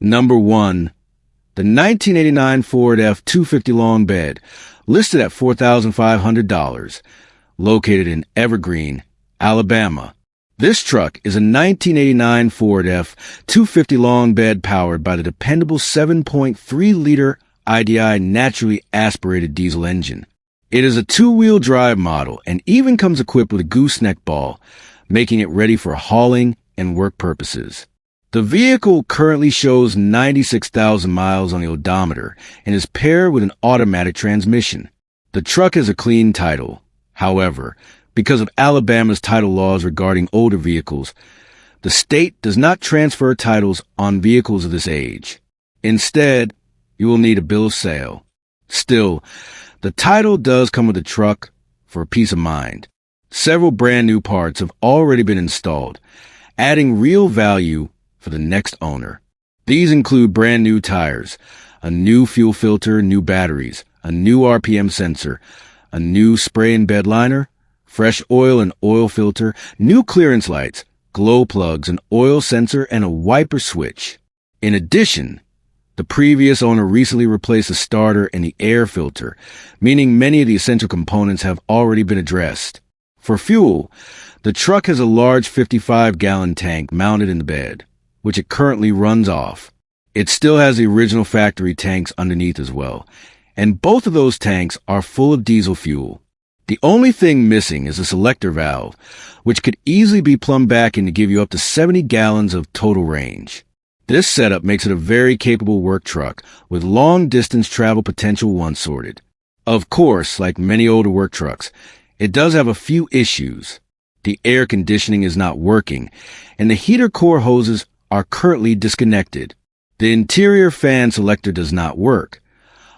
Number 1. The 1989 Ford F-250 long bed, listed at $4,500, located in Evergreen, Alabama. This truck is a 1989 Ford F-250 long bed powered by the dependable 7.3-liter IDI naturally aspirated diesel engine. It is a two-wheel drive model and even comes equipped with a gooseneck ball, making it ready for hauling and work purposes. The vehicle currently shows 96,000 miles on the odometer and is paired with an automatic transmission. The truck has a clean title. However, because of Alabama's title laws regarding older vehicles, the state does not transfer titles on vehicles of this age. Instead, you will need a bill of sale. Still, the title does come with the truck for peace of mind. Several brand new parts have already been installed, adding real value for the next owner. These include brand new tires, a new fuel filter, new batteries, a new RPM sensor, a new spray and bed liner, fresh oil and oil filter, new clearance lights, glow plugs, an oil sensor, and a wiper switch. In addition, the previous owner recently replaced the starter and the air filter, meaning many of the essential components have already been addressed. For fuel, the truck has a large 55-gallon tank mounted in the bed, which it currently runs off. It still has the original factory tanks underneath as well, and both of those tanks are full of diesel fuel. The only thing missing is a selector valve, which could easily be plumbed back in to give you up to 70 gallons of total range. This setup makes it a very capable work truck with long-distance travel potential once sorted. Of course, like many older work trucks, it does have a few issues. The air conditioning is not working, and the heater core hoses are currently disconnected. The interior fan selector does not work,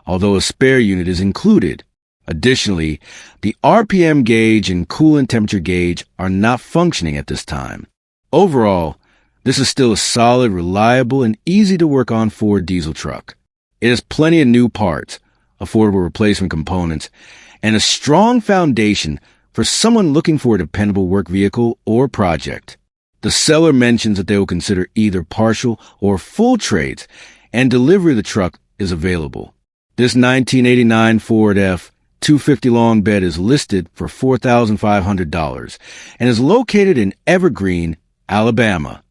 although a spare unit is included. Additionally, the RPM gauge and coolant temperature gauge are not functioning at this time. Overall, this is still a solid, reliable, and easy-to-work-on Ford diesel truck. It has plenty of new parts, affordable replacement components, and a strong foundation for someone looking for a dependable work vehicle or project. The seller mentions that they will consider either partial or full trades, and delivery of the truck is available. This 1989 Ford F-250 long bed is listed for $4,500 and is located in Evergreen, Alabama.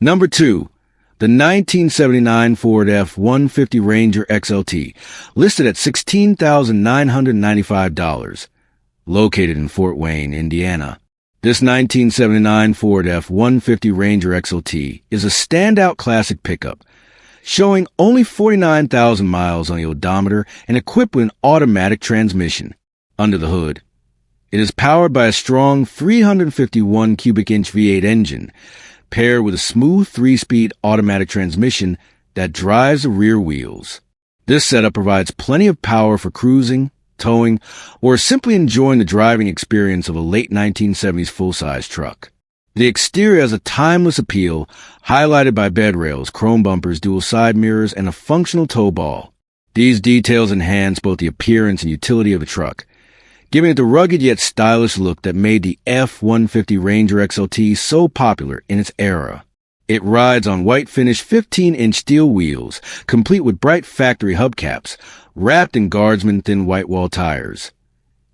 Number 2. The 1979 Ford F-150 Ranger XLT, listed at $16,995, located in Fort Wayne, Indiana. This 1979 Ford F-150 Ranger XLT is a standout classic pickup, showing only 49,000 miles on the odometer and equipped with an automatic transmission. Under the hood, it is powered by a strong 351 cubic inch V8 engine, paired with a smooth 3-speed automatic transmission that drives the rear wheels. This setup provides plenty of power for cruising, towing, or simply enjoying the driving experience of a late 1970s full-size truck. The exterior has a timeless appeal, highlighted by bed rails, chrome bumpers, dual side mirrors, and a functional tow ball. These details enhance both the appearance and utility of the truck, giving it the rugged yet stylish look that made the F-150 Ranger XLT so popular in its era. It rides on white finished 15-inch steel wheels, complete with bright factory hubcaps, wrapped in Guardsman thin white wall tires,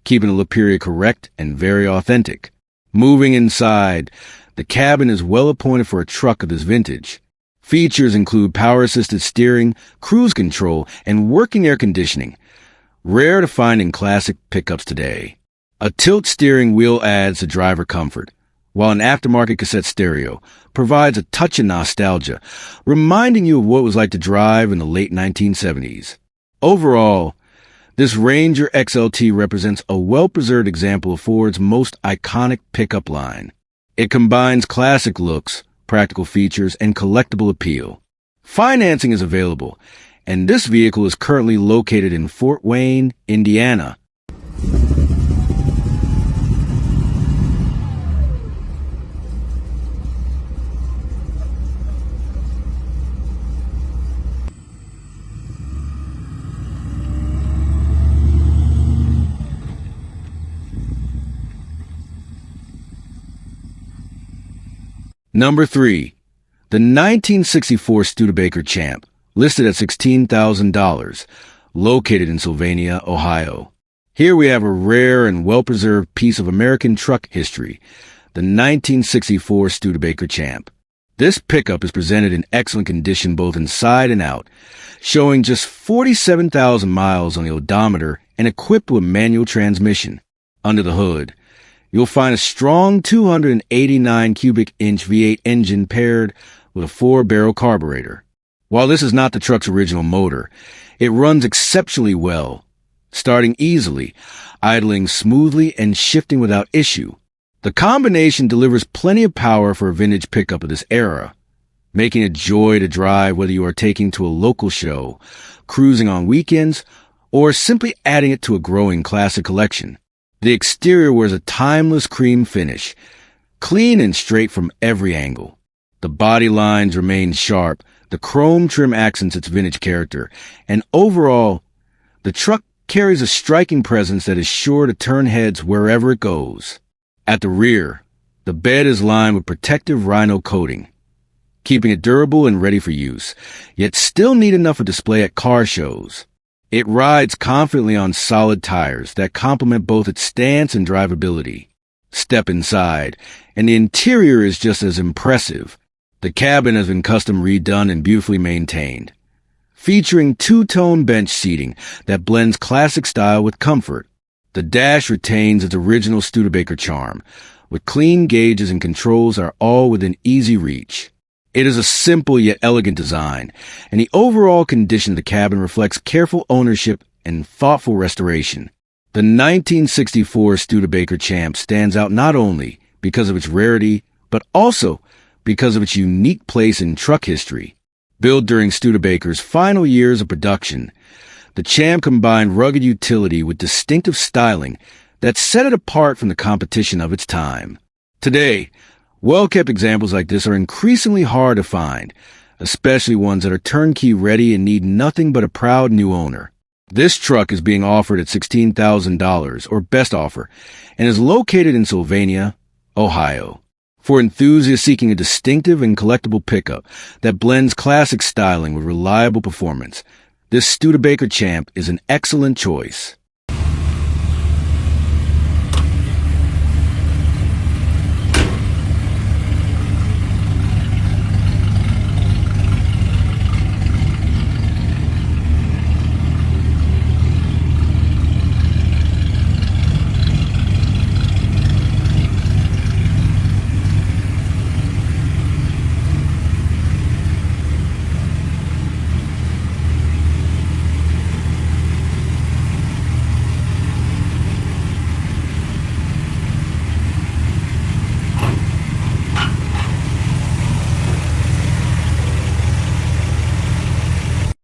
keeping the look period correct and very authentic. Moving inside, the cabin is well appointed for a truck of this vintage. Features include power-assisted steering, cruise control, and working air conditioning, rare to find in classic pickups today. A tilt steering wheel adds to driver comfort, while an aftermarket cassette stereo provides a touch of nostalgia, reminding you of what it was like to drive in the late 1970s. Overall, this Ranger XLT represents a well-preserved example of Ford's most iconic pickup line. It combines classic looks, practical features, and collectible appeal. Financing is available, and this vehicle is currently located in Fort Wayne, Indiana. Number 3. The 1964 Studebaker Champ, listed at $16,000, located in Sylvania, Ohio. Here we have a rare and well-preserved piece of American truck history, the 1964 Studebaker Champ. This pickup is presented in excellent condition both inside and out, showing just 47,000 miles on the odometer and equipped with manual transmission. Under the hood, you'll find a strong 289 cubic inch V8 engine paired with a 4-barrel carburetor. While this is not the truck's original motor, it runs exceptionally well, starting easily, idling smoothly, and shifting without issue. The combination delivers plenty of power for a vintage pickup of this era, making it a joy to drive whether you are taking to a local show, cruising on weekends, or simply adding it to a growing classic collection. The exterior wears a timeless cream finish, clean and straight from every angle. The body lines remain sharp, the chrome trim accents its vintage character, and overall, the truck carries a striking presence that is sure to turn heads wherever it goes. At the rear, the bed is lined with protective rhino coating, keeping it durable and ready for use, yet still neat enough for display at car shows. It rides confidently on solid tires that complement both its stance and drivability. Step inside, and the interior is just as impressive. The cabin has been custom redone and beautifully maintained, featuring two-tone bench seating that blends classic style with comfort. The dash retains its original Studebaker charm, with clean gauges and controls are all within easy reach. It is a simple yet elegant design, and the overall condition of the cabin reflects careful ownership and thoughtful restoration. The 1964 Studebaker Champ stands out not only because of its rarity, but also because of its unique place in truck history. Built during Studebaker's final years of production, the Champ combined rugged utility with distinctive styling that set it apart from the competition of its time. Today, well-kept examples like this are increasingly hard to find, especially ones that are turnkey ready and need nothing but a proud new owner. This truck is being offered at $16,000, or best offer, and is located in Sylvania, Ohio. For enthusiasts seeking a distinctive and collectible pickup that blends classic styling with reliable performance, this Studebaker Champ is an excellent choice.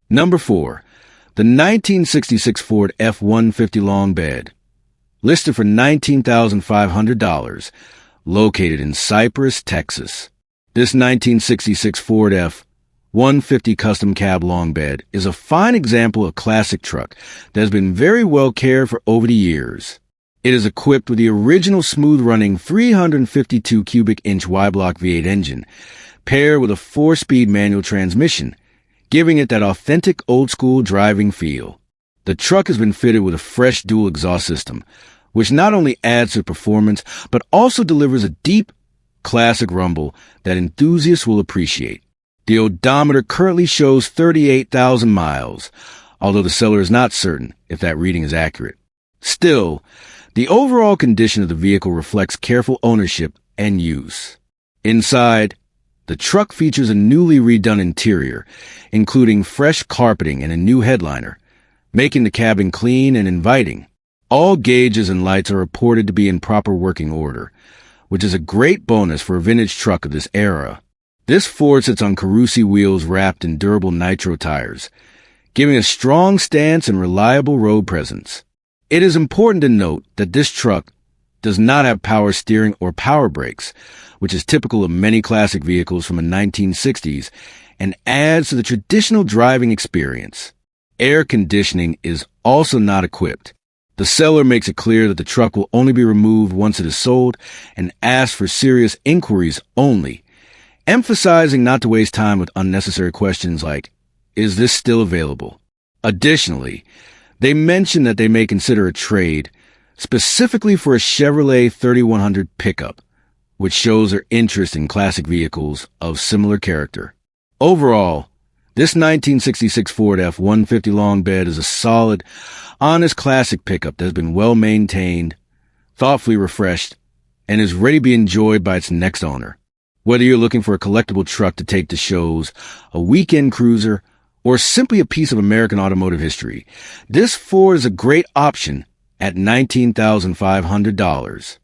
Number 4. The 1966 Ford F-150 long bed, listed for $19,500, located in Cypress, Texas. This 1966 Ford F-150 Custom Cab long bed is a fine example of classic truck that has been very well cared for over the years. It is equipped with the original smooth-running 352 cubic inch Y-block V8 engine, paired with a 4-speed manual transmission, giving it that authentic old-school driving feel. The truck has been fitted with a fresh dual exhaust system, which not only adds to performance, but also delivers a deep, classic rumble that enthusiasts will appreciate. The odometer currently shows 38,000 miles, although the seller is not certain if that reading is accurate. Still, the overall condition of the vehicle reflects careful ownership and use. Inside, the truck features a newly redone interior, including fresh carpeting and a new headliner, making the cabin clean and inviting. All gauges and lights are reported to be in proper working order, which is a great bonus for a vintage truck of this era. This Ford sits on Carusi wheels wrapped in durable nitro tires, giving a strong stance and reliable road presence. It is important to note that this truck does not have power steering or power brakes, which is typical of many classic vehicles from the 1960s, and adds to the traditional driving experience. Air conditioning is also not equipped. The seller makes it clear that the truck will only be removed once it is sold and asks for serious inquiries only, emphasizing not to waste time with unnecessary questions like, is this still available? Additionally, they mention that they may consider a trade, specifically for a Chevrolet 3100 Pickup, which shows their interest in classic vehicles of similar character. Overall, this 1966 Ford F-150 long bed is a solid, honest classic pickup that has been well maintained, thoughtfully refreshed, and is ready to be enjoyed by its next owner. Whether you're looking for a collectible truck to take to shows, a weekend cruiser, or simply a piece of American automotive history, this Ford is a great option at $19,500.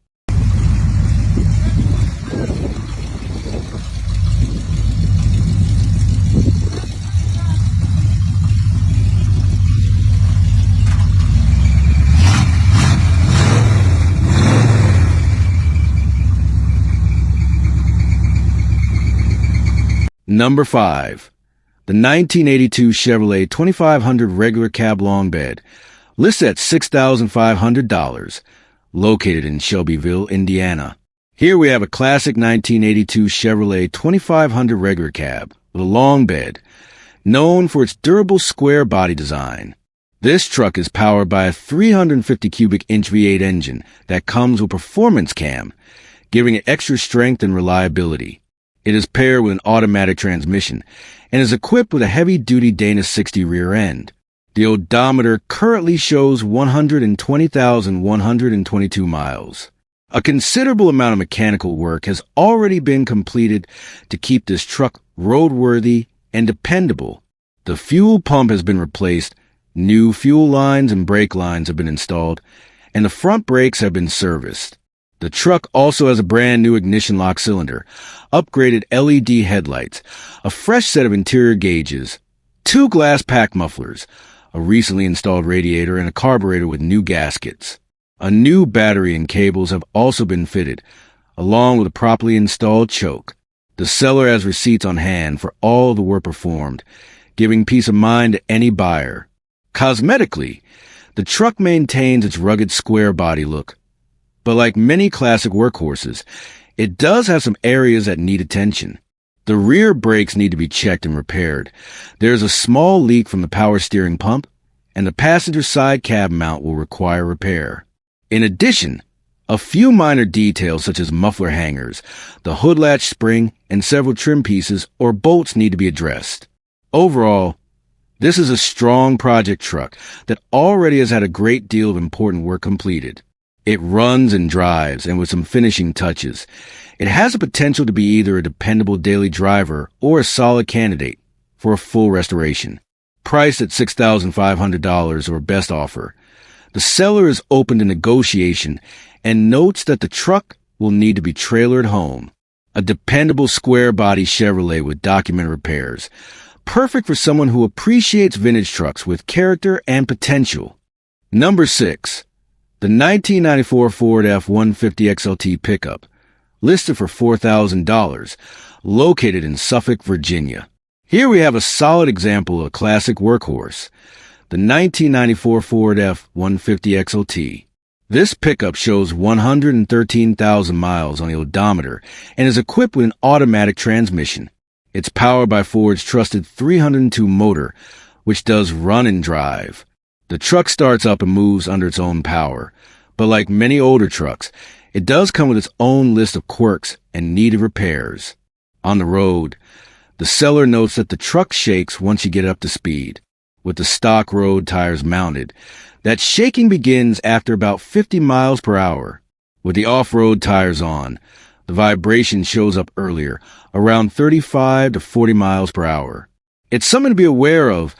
Number 5. The 1982 Chevrolet 2500 regular cab long bed, listed at $6,500, located in Shelbyville, Indiana. Here we have a classic 1982 Chevrolet 2500 regular cab with a long bed, known for its durable square body design. This truck is powered by a 350 cubic inch V8 engine that comes with performance cam, giving it extra strength and reliability. It is paired with an automatic transmission and is equipped with a heavy-duty Dana 60 rear end. The odometer currently shows 120,122 miles. A considerable amount of mechanical work has already been completed to keep this truck roadworthy and dependable. The fuel pump has been replaced, new fuel lines and brake lines have been installed, and the front brakes have been serviced. The truck also has a brand new ignition lock cylinder, upgraded LED headlights, a fresh set of interior gauges, 2 glass pack mufflers, a recently installed radiator, and a carburetor with new gaskets. A new battery and cables have also been fitted, along with a properly installed choke. The seller has receipts on hand for all the work performed, giving peace of mind to any buyer. Cosmetically, the truck maintains its rugged square body look, but like many classic workhorses, it does have some areas that need attention. The rear brakes need to be checked and repaired. There's a small leak from the power steering pump, and the passenger side cab mount will require repair. In addition, a few minor details such as muffler hangers, the hood latch spring, and several trim pieces or bolts need to be addressed. Overall, this is a strong project truck that already has had a great deal of important work completed. It runs and drives, and with some finishing touches, it has the potential to be either a dependable daily driver or a solid candidate for a full restoration. Priced at $6,500 or best offer, the seller is open to negotiation and notes that the truck will need to be trailered home. A dependable square-body Chevrolet with documented repairs, perfect for someone who appreciates vintage trucks with character and potential. Number 6. The 1994 Ford F-150 XLT Pickup, listed for $4,000, located in Suffolk, Virginia. Here we have a solid example of a classic workhorse, the 1994 Ford F-150 XLT. This pickup shows 113,000 miles on the odometer and is equipped with an automatic transmission. It's powered by Ford's trusted 302 motor, which does run and drive. The truck starts up and moves under its own power, but like many older trucks, it does come with its own list of quirks and needed repairs. On the road, the seller notes that the truck shakes once you get up to speed. With the stock road tires mounted, that shaking begins after about 50 miles per hour. With the off-road tires on, the vibration shows up earlier, around 35 to 40 miles per hour. It's something to be aware of,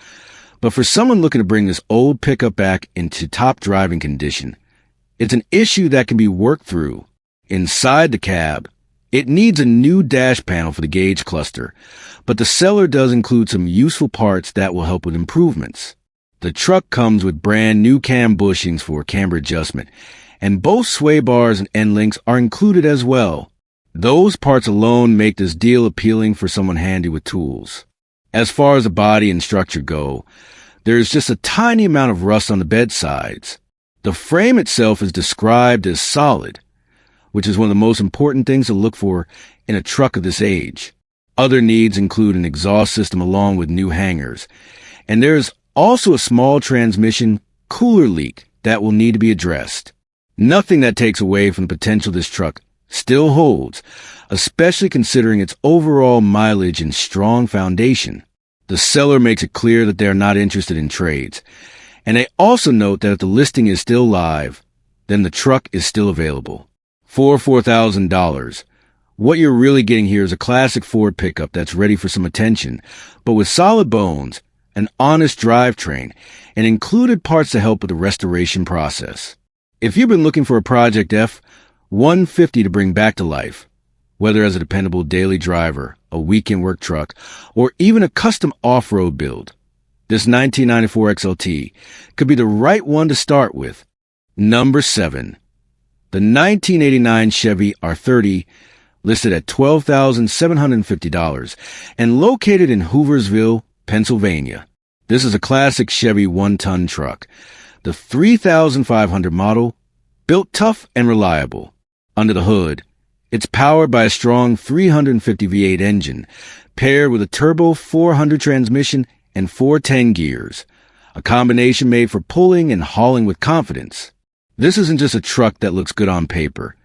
but for someone looking to bring this old pickup back into top driving condition, it's an issue that can be worked through. Inside the cab, it needs a new dash panel for the gauge cluster, but the seller does include some useful parts that will help with improvements. The truck comes with brand new cam bushings for camber adjustment, and both sway bars and end links are included as well. Those parts alone make this deal appealing for someone handy with tools. As far as the body and structure go, there is just a tiny amount of rust on the bed sides. The frame itself is described as solid, which is one of the most important things to look for in a truck of this age. Other needs include an exhaust system along with new hangers. And there's also a small transmission cooler leak that will need to be addressed. Nothing that takes away from the potential this truck still holds, especially considering its overall mileage and strong foundation. The seller makes it clear that they are not interested in trades, and they also note that if the listing is still live, then the truck is still available. For $4,000, what you're really getting here is a classic Ford pickup that's ready for some attention, but with solid bones, an honest drivetrain, and included parts to help with the restoration process. If you've been looking for a Project F-150 to bring back to life, whether as a dependable daily driver, a weekend work truck, or even a custom off-road build, this 1994 XLT could be the right one to start with. Number 7. The 1989 Chevy R30, listed at $12,750 and located in Hooversville, Pennsylvania. This is a classic Chevy one-ton truck, the 3500 model, built tough and reliable. Under the hood, it's powered by a strong 350 V8 engine, paired with a turbo 400 transmission and 410 gears, a combination made for pulling and hauling with confidence. This isn't just a truck that looks good on paper.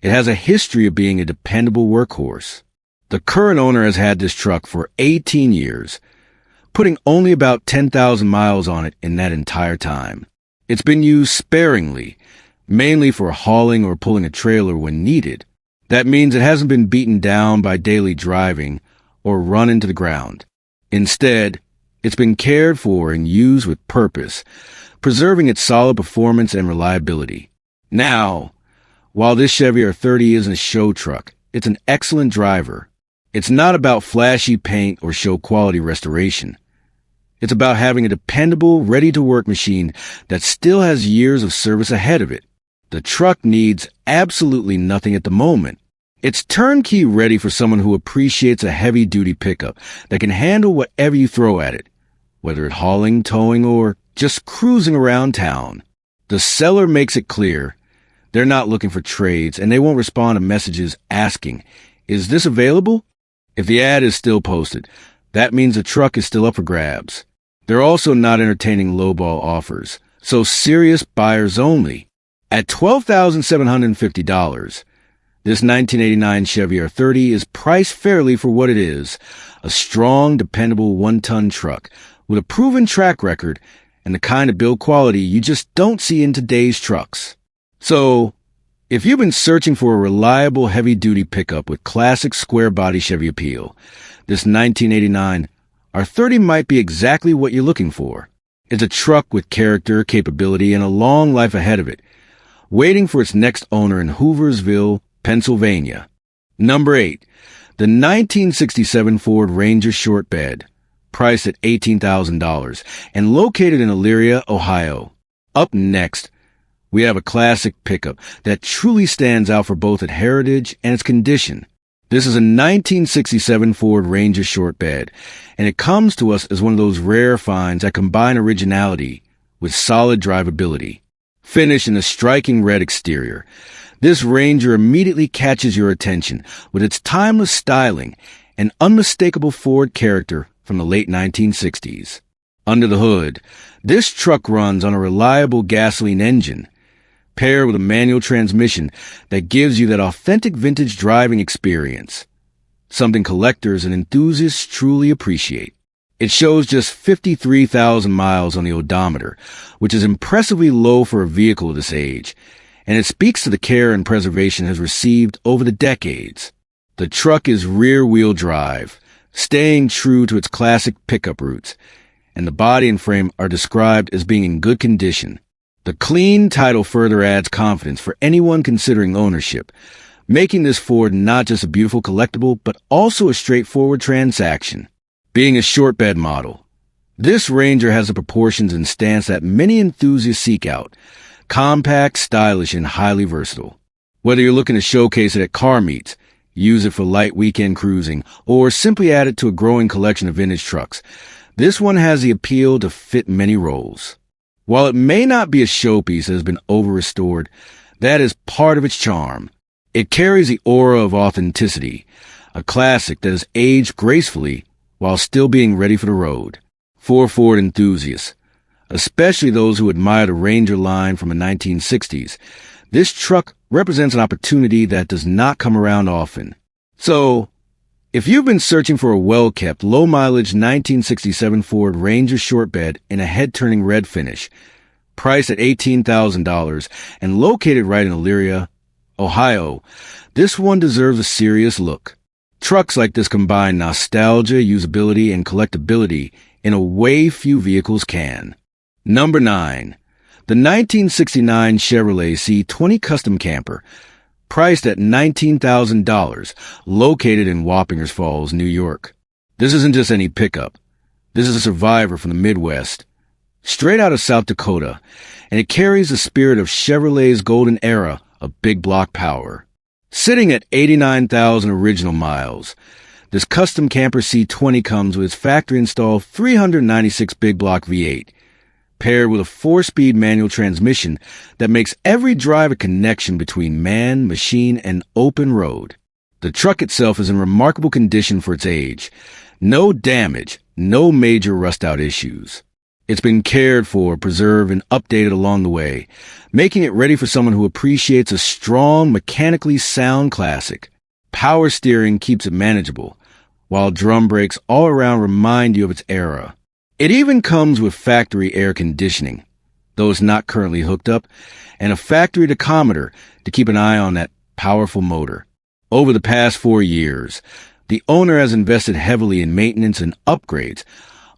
It has a history of being a dependable workhorse. The current owner has had this truck for 18 years, putting only about 10,000 miles on it in that entire time. It's been used sparingly, mainly for hauling or pulling a trailer when needed. That means it hasn't been beaten down by daily driving or run into the ground. Instead, it's been cared for and used with purpose, preserving its solid performance and reliability. Now, while this Chevy R30 isn't a show truck, it's an excellent driver. It's not about flashy paint or show quality restoration. It's about having a dependable, ready-to-work machine that still has years of service ahead of it. The truck needs absolutely nothing at the moment. It's turnkey ready for someone who appreciates a heavy-duty pickup that can handle whatever you throw at it, whether it's hauling, towing, or just cruising around town. The seller makes it clear they're not looking for trades, and they won't respond to messages asking, "Is this available?" If the ad is still posted, that means the truck is still up for grabs. They're also not entertaining lowball offers, so serious buyers only. At $12,750, this 1989 Chevy R30 is priced fairly for what it is, a strong, dependable one-ton truck with a proven track record and the kind of build quality you just don't see in today's trucks. So, if you've been searching for a reliable heavy-duty pickup with classic square-body Chevy appeal, this 1989 R30 might be exactly what you're looking for. It's a truck with character, capability, and a long life ahead of it, waiting for its next owner in Hooversville, Pennsylvania. Number 8. The 1967 Ford Ranger short bed, priced at $18,000 and located in Eriya, Ohio. Up next, we have a classic pickup that truly stands out for both its heritage and its condition. This is a 1967 Ford Ranger short bed, and it comes to us as one of those rare finds that combine originality with solid drivability. Finished in a striking red exterior, this Ranger immediately catches your attention with its timeless styling and unmistakable Ford character from the late 1960s. Under the hood, this truck runs on a reliable gasoline engine, paired with a manual transmission that gives you that authentic vintage driving experience, something collectors and enthusiasts truly appreciate. It shows just 53,000 miles on the odometer, which is impressively low for a vehicle of this age, and it speaks to the care and preservation it has received over the decades. The truck is rear-wheel drive, staying true to its classic pickup roots, and the body and frame are described as being in good condition. The clean title further adds confidence for anyone considering ownership, making this Ford not just a beautiful collectible, but also a straightforward transaction. Being a short bed model, this Ranger has the proportions and stance that many enthusiasts seek out: compact, stylish, and highly versatile. Whether you're looking to showcase it at car meets, use it for light weekend cruising, or simply add it to a growing collection of vintage trucks, this one has the appeal to fit many roles. While it may not be a showpiece that has been over-restored, that is part of its charm. It carries the aura of authenticity, a classic that has aged gracefully while still being ready for the road. For Ford enthusiasts, especially those who admire the Ranger line from the 1960s, this truck represents an opportunity that does not come around often. So, if you've been searching for a well-kept, low-mileage 1967 Ford Ranger short bed in a head-turning red finish, priced at $18,000 and located right in Eriya, Ohio, this one deserves a serious look. Trucks like this combine nostalgia, usability, and collectability in a way few vehicles can. Number 9. The 1969 Chevrolet C20 Custom Camper, priced at $19,000, located in Wappingers Falls, New York. This isn't just any pickup. This is a survivor from the Midwest, straight out of South Dakota, and it carries the spirit of Chevrolet's golden era of big block power. Sitting at 89,000 original miles, this custom camper C20 comes with its factory-installed 396 big block V8, paired with a 4-speed manual transmission that makes every drive a connection between man, machine, and open road. The truck itself is in remarkable condition for its age. No damage, no major rust-out issues. It's been cared for, preserved, and updated along the way, making it ready for someone who appreciates a strong, mechanically sound classic. Power steering keeps it manageable, while drum brakes all around remind you of its era. It even comes with factory air conditioning, though it's not currently hooked up, and a factory tachometer to keep an eye on that powerful motor. Over the past 4 years, the owner has invested heavily in maintenance and upgrades,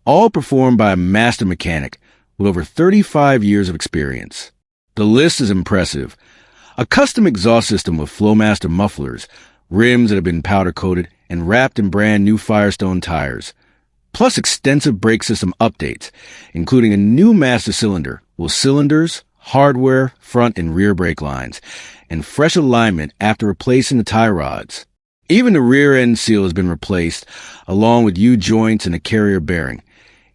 all performed by a master mechanic with over 35 years of experience. The list is impressive. A custom exhaust system with Flowmaster mufflers, rims that have been powder-coated and wrapped in brand new Firestone tires, plus extensive brake system updates, including a new master cylinder with cylinders, hardware, front and rear brake lines, and fresh alignment after replacing the tie rods. Even the rear end seal has been replaced, along with U-joints and a carrier bearing,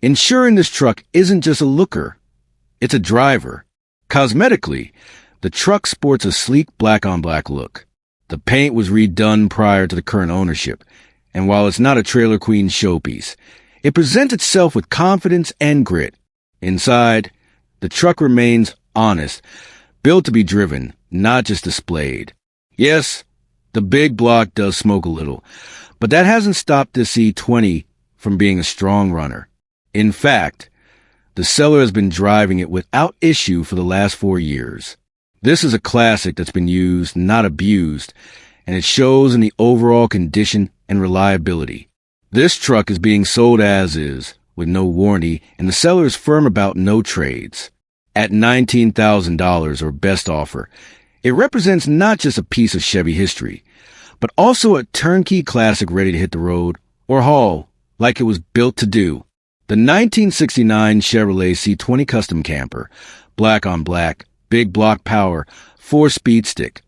ensuring this truck isn't just a looker, it's a driver. Cosmetically, the truck sports a sleek black-on-black look. The paint was redone prior to the current ownership, and while it's not a Trailer Queen showpiece, it presents itself with confidence and grit. Inside, the truck remains honest, built to be driven, not just displayed. Yes, the big block does smoke a little, but that hasn't stopped this C20 from being a strong runner. In fact, the seller has been driving it without issue for the last 4 years. This is a classic that's been used, not abused, and it shows in the overall condition and reliability. This truck is being sold as is, with no warranty, and the seller is firm about no trades. At $19,000 or best offer, it represents not just a piece of Chevy history, but also a turnkey classic ready to hit the road or haul like it was built to do. The 1969 Chevrolet C20 Custom Camper, black on black, big block power, 4-speed stick.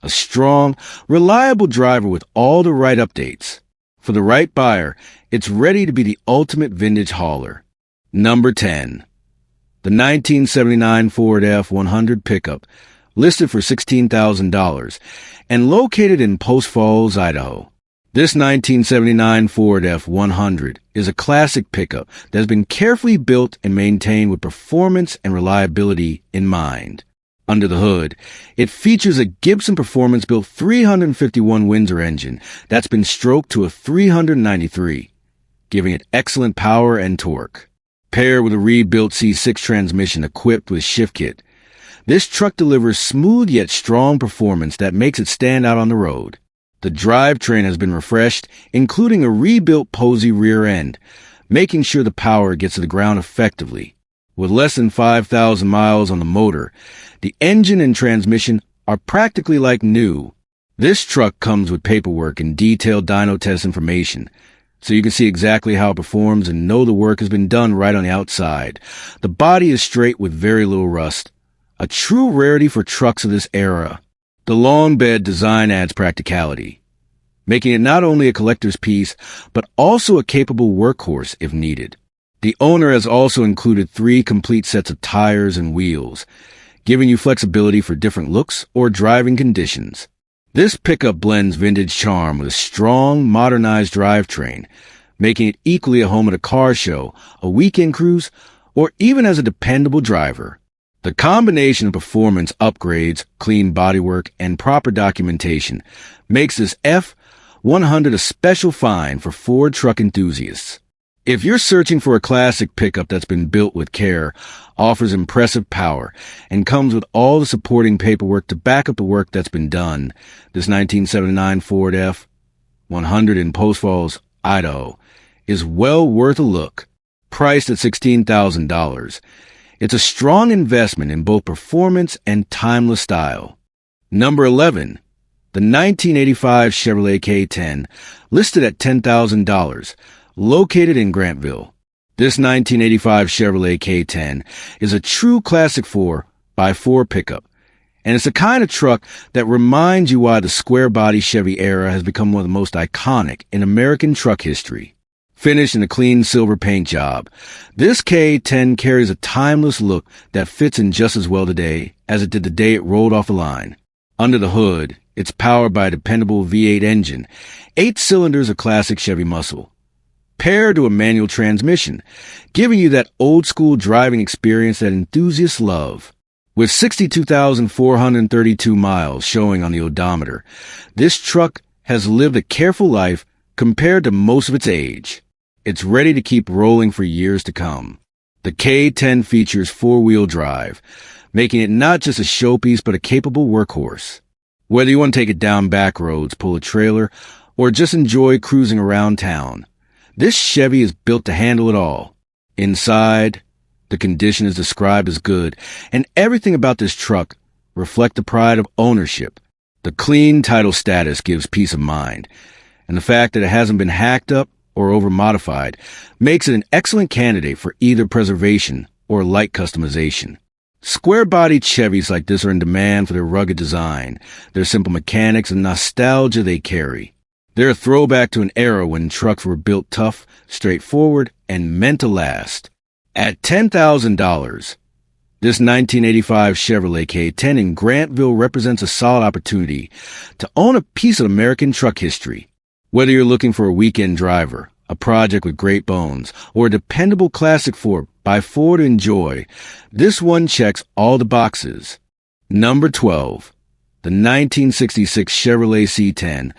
A strong, reliable driver with all the right updates. For the right buyer, it's ready to be the ultimate vintage hauler. Number 10. The 1979 Ford F-150 Pickup, listed for $16,000, and located in Post Falls, Idaho. This 1979 Ford F-150 is a classic pickup that has been carefully built and maintained with performance and reliability in mind. Under the hood, it features a Gibson Performance-built 351 Windsor engine that's been stroked to a 393, giving it excellent power and torque. Paired with a rebuilt C6 transmission equipped with shift kit, this truck delivers smooth yet strong performance that makes it stand out on the road. The drivetrain has been refreshed, including a rebuilt Posey rear end, making sure the power gets to the ground effectively. With less than 5,000 miles on the motor, the engine and transmission are practically like new. This truck comes with paperwork and detailed dyno test information, so you can see exactly how it performs and know the work has been done right on the outside. The body is straight with very little rust, a true rarity for trucks of this era. The long bed design adds practicality, making it not only a collector's piece, but also a capable workhorse if needed. The owner has also included 3 complete sets of tires and wheels, giving you flexibility for different looks or driving conditions. This pickup blends vintage charm with a strong, modernized drivetrain, making it equally a home at a car show, a weekend cruise, or even as a dependable driver. The combination of performance upgrades, clean bodywork, and proper documentation makes this F-150 a special find for Ford truck enthusiasts. If you're searching for a classic pickup that's been built with care, offers impressive power, and comes with all the supporting paperwork to back up the work that's been done, this 1979 Ford F-150 in Post Falls, Idaho, is well worth a look. Priced at $16,000, it's a strong investment in both performance and timeless style. Number 11. The 1985 Chevrolet K10, listed at $10,000, located in Grantville. This 1985 Chevrolet K10 is a true classic 4x4 pickup, and it's the kind of truck that reminds you why the square-body Chevy Eriya has become one of the most iconic in American truck history. Finished in a clean silver paint job, this K10 carries a timeless look that fits in just as well today as it did the day it rolled off the line. Under the hood, it's powered by a dependable V8 engine, 8 cylinders of classic Chevy muscle, paired to a manual transmission, giving you that old-school driving experience that enthusiasts love. With 62,432 miles showing on the odometer, this truck has lived a careful life compared to most of its age. It's ready to keep rolling for years to come. The K10 features 4-wheel drive, making it not just a showpiece but a capable workhorse. Whether you want to take it down back roads, pull a trailer, or just enjoy cruising around town, this Chevy is built to handle it all. Inside, the condition is described as good, and everything about this truck reflects the pride of ownership. The clean title status gives peace of mind, and the fact that it hasn't been hacked up or over-modified makes it an excellent candidate for either preservation or light customization. Square-bodied Chevys like this are in demand for their rugged design, their simple mechanics, and nostalgia they carry. They're a throwback to an era when trucks were built tough, straightforward, and meant to last. At $10,000, this 1985 Chevrolet K10 in Grantville represents a solid opportunity to own a piece of American truck history. Whether you're looking for a weekend driver, a project with great bones, or a dependable classic 4x4 to enjoy, this one checks all the boxes. Number 12. The 1966 Chevrolet C10,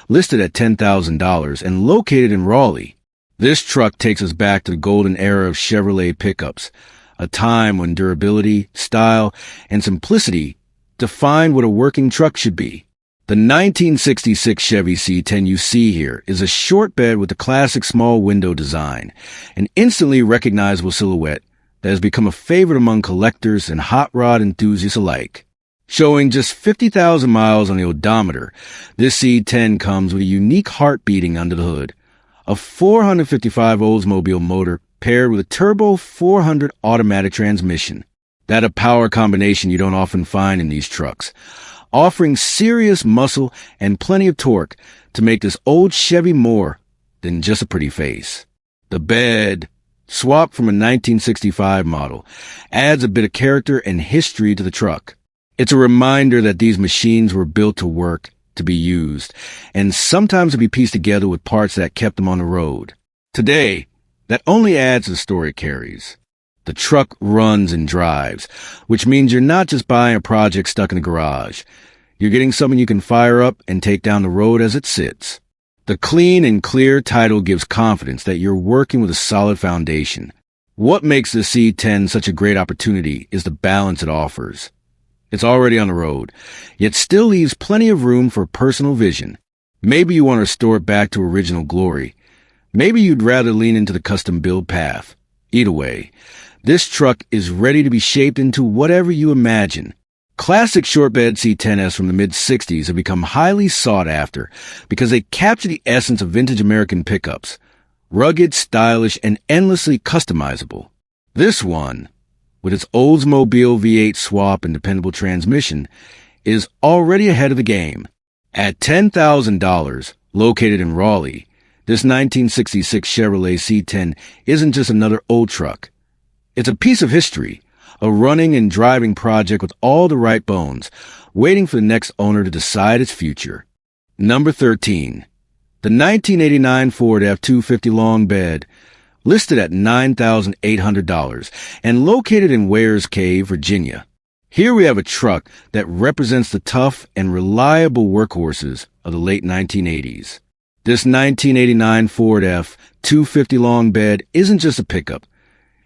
listed at $10,000 and located in Raleigh. This truck takes us back to the golden era of Chevrolet pickups, a time when durability, style, and simplicity defined what a working truck should be. The 1966 Chevy C10 you see here is a short bed with the classic small window design, an instantly recognizable silhouette that has become a favorite among collectors and hot rod enthusiasts alike. Showing just 50,000 miles on the odometer, this C10 comes with a unique heart beating under the hood, a 455 Oldsmobile motor paired with a turbo 400 automatic transmission. That's a power combination you don't often find in these trucks, offering serious muscle and plenty of torque to make this old Chevy more than just a pretty face. The bed, swapped from a 1965 model, adds a bit of character and history to the truck. It's a reminder that these machines were built to work, to be used, and sometimes to be pieced together with parts that kept them on the road. Today, that only adds to the story it carries. The truck runs and drives, which means you're not just buying a project stuck in a garage. You're getting something you can fire up and take down the road as it sits. The clean and clear title gives confidence that you're working with a solid foundation. What makes the C10 such a great opportunity is the balance it offers. It's already on the road, yet still leaves plenty of room for personal vision. Maybe you want to restore it back to original glory. Maybe you'd rather lean into the custom build path. Either way, this truck is ready to be shaped into whatever you imagine. Classic short bed C10s from the mid-60s have become highly sought after because they capture the essence of vintage American pickups. Rugged, stylish, and endlessly customizable. This one, with its Oldsmobile V8 swap and dependable transmission, is already ahead of the game. At $10,000, located in Raleigh, this 1966 Chevrolet C10 isn't just another old truck. It's a piece of history, A running and driving project with all the right bones, waiting for the next owner to decide its future. Number 13. The 1989 Ford F-250 long bed, listed at $9,800 and located in Wares Cave, Virginia. Here we have a truck that represents the tough and reliable workhorses of the late 1980s. This 1989 Ford F-250 long bed isn't just a pickup.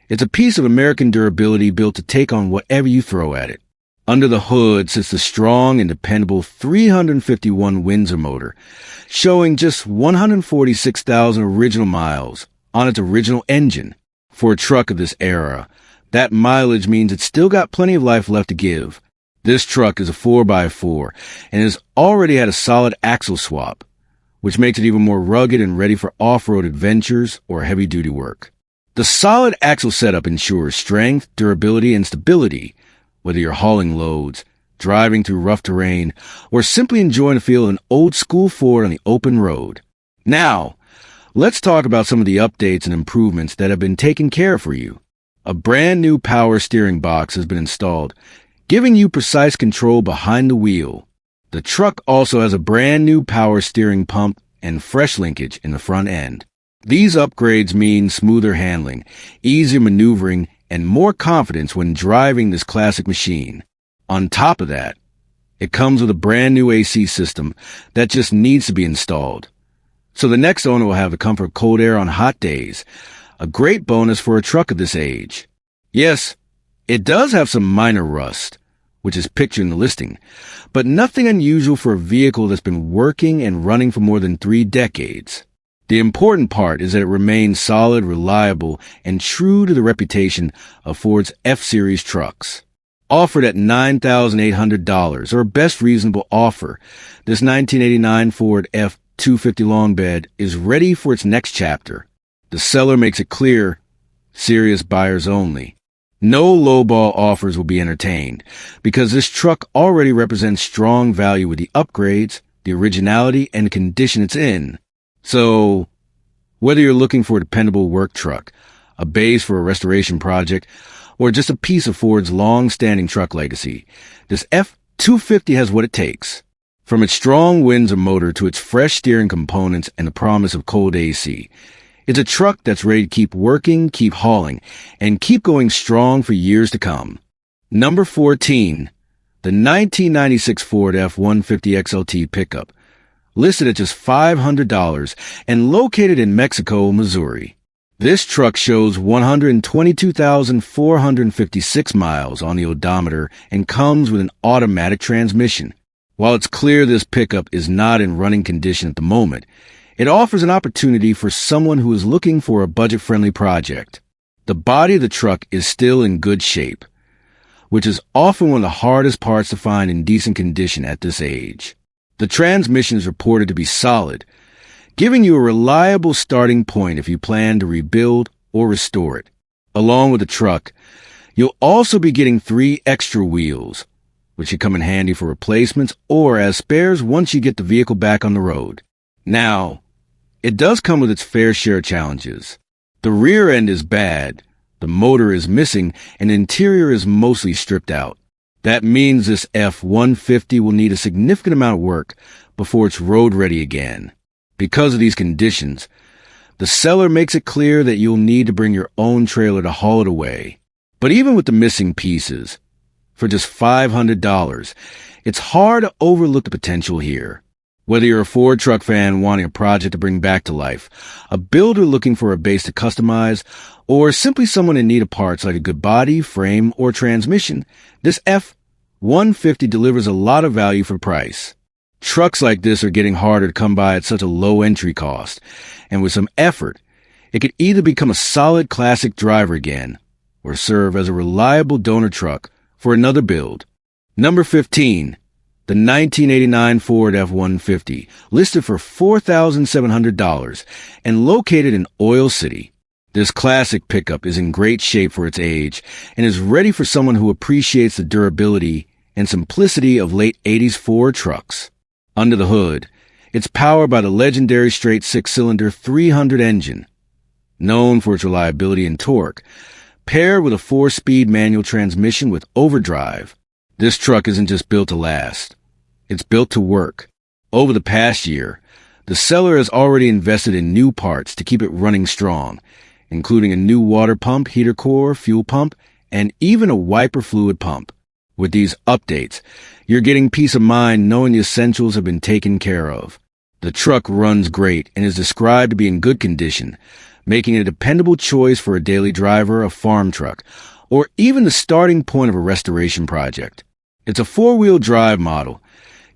It's a piece of American durability built to take on whatever you throw at it. Under the hood sits the strong and dependable 351 Windsor motor, showing just 146,000 original miles on its original engine. For a truck of this era, that mileage means it's still got plenty of life left to give. This truck is a 4x4 and has already had a solid axle swap, which makes it even more rugged and ready for off-road adventures or heavy-duty work. The solid axle setup ensures strength, durability, and stability, whether you're hauling loads, driving through rough terrain, or simply enjoying the feel of an old-school Ford on the open road. Now, let's talk about some of the updates and improvements that have been taken care of for you. A brand new power steering box has been installed, giving you precise control behind the wheel. The truck also has a brand new power steering pump and fresh linkage in the front end. These upgrades mean smoother handling, easier maneuvering, and more confidence when driving this classic machine. On top of that, it comes with a brand new AC system that just needs to be installed. So the next owner will have the comfort of cold air on hot days, a great bonus for a truck of this age. Yes, it does have some minor rust, which is pictured in the listing, but nothing unusual for a vehicle that's been working and running for more than 3 decades. The important part is that it remains solid, reliable, and true to the reputation of Ford's F-Series trucks. Offered at $9,800, or best reasonable offer, this 1989 Ford F-250 long bed is ready for its next chapter. The seller makes it clear, serious buyers only. No lowball offers will be entertained, because this truck already represents strong value with the upgrades, the originality, and the condition it's in. So, whether you're looking for a dependable work truck, a base for a restoration project, or just a piece of Ford's long-standing truck legacy, this F-250 has what it takes. From its strong Windsor motor to its fresh steering components and the promise of cold AC, it's a truck that's ready to keep working, keep hauling, and keep going strong for years to come. Number 14. The 1996 Ford F-150 XLT Pickup, listed at just $500 and located in Mexico, Missouri. This truck shows 122,456 miles on the odometer and comes with an automatic transmission. While it's clear this pickup is not in running condition at the moment, it offers an opportunity for someone who is looking for a budget-friendly project. The body of the truck is still in good shape, which is often one of the hardest parts to find in decent condition at this age. The transmission is reported to be solid, giving you a reliable starting point if you plan to rebuild or restore it. Along with the truck, you'll also be getting 3 extra wheels, which should come in handy for replacements or as spares once you get the vehicle back on the road. Now, it does come with its fair share of challenges. The rear end is bad, the motor is missing, and the interior is mostly stripped out. That means this F-150 will need a significant amount of work before it's road ready again. Because of these conditions, the seller makes it clear that you'll need to bring your own trailer to haul it away. But even with the missing pieces, for just $500, it's hard to overlook the potential here. Whether you're a Ford truck fan wanting a project to bring back to life, a builder looking for a base to customize, or simply someone in need of parts like a good body, frame, or transmission, this F-150 delivers a lot of value for price. Trucks like this are getting harder to come by at such a low entry cost, and with some effort, it could either become a solid classic driver again, or serve as a reliable donor truck for another build. Number 15. The 1989 Ford F-150, listed for $4,700 and located in Oil City. This classic pickup is in great shape for its age and is ready for someone who appreciates the durability and simplicity of late 80s Ford trucks. Under the hood, it's powered by the legendary straight 6-cylinder 300 engine. Known for its reliability and torque, Paired with a 4-speed manual transmission with overdrive, this truck isn't just built to last. It's built to work. Over the past year, the seller has already invested in new parts to keep it running strong, including a new water pump, heater core, fuel pump, and even a wiper fluid pump. With these updates, you're getting peace of mind knowing the essentials have been taken care of. The truck runs great and is described to be in good condition, making it a dependable choice for a daily driver, a farm truck, or even the starting point of a restoration project. It's a 4-wheel drive model,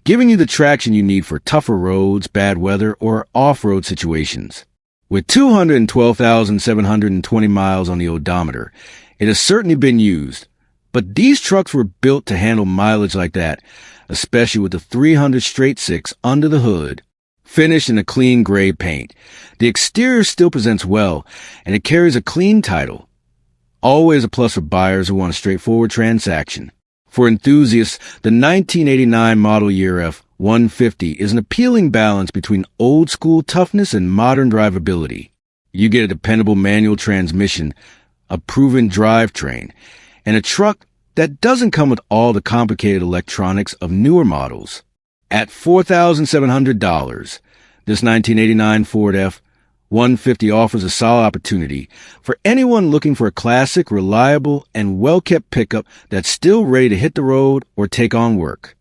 giving you the traction you need for tougher roads, bad weather, or off-road situations. With 212,720 miles on the odometer, it has certainly been used. But these trucks were built to handle mileage like that, especially with the 300 straight six under the hood. Finished in a clean gray paint, the exterior still presents well, and it carries a clean title. Always a plus for buyers who want a straightforward transaction. For enthusiasts, the 1989 model year F-150 is an appealing balance between old-school toughness and modern drivability. You get a dependable manual transmission, a proven drivetrain, and a truck that doesn't come with all the complicated electronics of newer models. At $4,700, this 1989 Ford F-150 offers a solid opportunity for anyone looking for a classic, reliable, and well-kept pickup that's still ready to hit the road or take on work.